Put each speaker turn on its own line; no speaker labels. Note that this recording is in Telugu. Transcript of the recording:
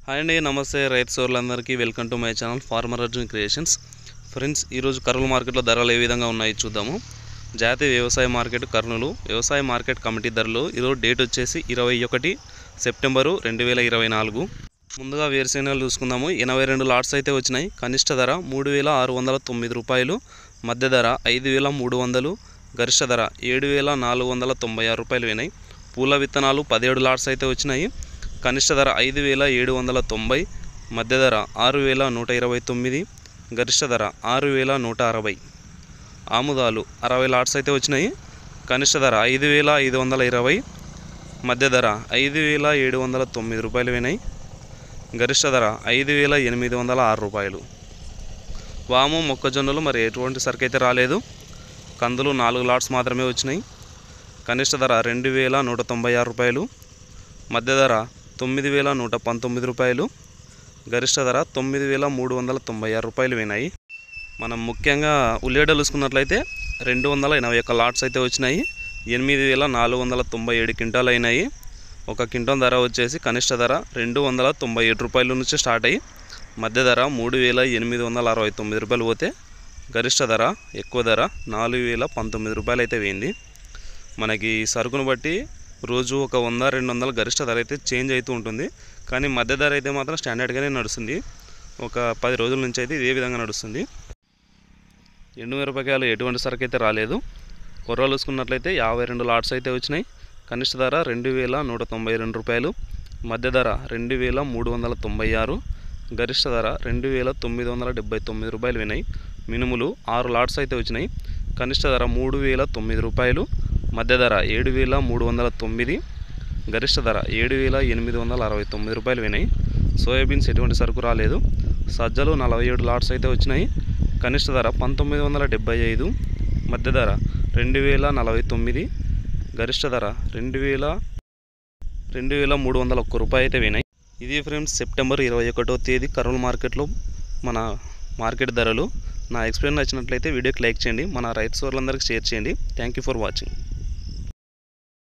హాయ్ అండి, నమస్తే రైతు సోదరులందరికీ welcome to my channel farmer Arjun creations. Friends, ఈరోజు కర్నూలు మార్కెట్లో ధరలు ఏ విధంగా ఉన్నాయి చూద్దాము. జాతీయ వ్యవసాయ మార్కెట్ కర్నూలు వ్యవసాయ మార్కెట్ కమిటీ ధరలు ఈరోజు డేట్ వచ్చేసి 21 సెప్టెంబరు 2024. ముందుగా వేరుశెనగలు చూసుకుందాము. 82 లాట్స్ అయితే వచ్చినాయి. కనిష్ట ధర 3609 రూపాయలు, మధ్య ధర 5300, గరిష్ట ధర 7496 రూపాయలు అయినాయి. పూల విత్తనాలు 17 లాట్స్ అయితే వచ్చినాయి. కనిష్ట ధర 5790, మధ్య ధర 6129, గరిష్ట ధర 6160. ఆముదాలు 60 లాట్స్ అయితే వచ్చినాయి. కనిష్ట ధర 5520, మధ్య ధర 5709 రూపాయలు అయినాయి. గరిష్ట ధర 5806 రూపాయలు. వాము మొక్కజొన్నలు మరి ఎటువంటి సరుకు అయితే రాలేదు. కందులు 4 లాట్స్ మాత్రమే వచ్చినాయి. కనిష్ట ధర 2196 రూపాయలు, మధ్య ధర 9119 రూపాయలు, గరిష్ట ధర 9396 రూపాయలు అయినాయి. మనం ముఖ్యంగా ఉల్లిగడ్డలు చూసుకున్నట్లయితే 281 లాట్స్ అయితే వచ్చినాయి. 8497 క్వింటాలు అయినాయి. ఒక క్వింటాల్ ధర వచ్చేసి కనిష్ట ధర 297 రూపాయల నుంచి స్టార్ట్ అయ్యి మధ్య ధర 3869 రూపాయలు పోతే గరిష్ట ధర ఎక్కువ ధర 4019 రూపాయలు అయితే వేయింది. మనకి సరుకును బట్టి రోజు ఒక 100-200 గరిష్ట ధర అయితే చేంజ్ అవుతూ ఉంటుంది. కానీ మధ్య ధర అయితే మాత్రం స్టాండర్డ్గానే నడుస్తుంది. ఒక 10 రోజుల నుంచి అయితే ఇదే విధంగా నడుస్తుంది. ఎండుమిరపకాయలు ఎటువంటి సరుకు అయితే రాలేదు. కొర్రలు చూసుకున్నట్లయితే 52 లాట్స్ అయితే వచ్చినాయి. కనిష్ట ధర 2192 రూపాయలు, మధ్య ధర 2396, గరిష్ట ధర 2979 రూపాయలు అయినాయి. మినుములు 6 లాట్స్ అయితే వచ్చినాయి. కనిష్ట ధర 3009 రూపాయలు, మధ్య ధర 7309, గరిష్ట ధర 7869 రూపాయలు అయినాయి. సోయాబీన్స్ ఎటువంటి సరుకు రాలేదు. సజ్జలు 47 లాట్స్ అయితే వచ్చినాయి. కనిష్ట ధర 1975, మధ్య ధర 2049, గరిష్ట ధర 2301 రూపాయలు అయితే అయినాయి. ఇది ఫ్రెండ్స్ సెప్టెంబర్ 21వ తేదీ కర్నూలు మార్కెట్లో మన మార్కెట్ ధరలు. నా ఎక్స్ప్లెయిన్ నచ్చినట్లయితే వీడియోకి లైక్ చేయండి, మన రైతు సోదరులందరికీ షేర్ చేయండి. Thank you for watching.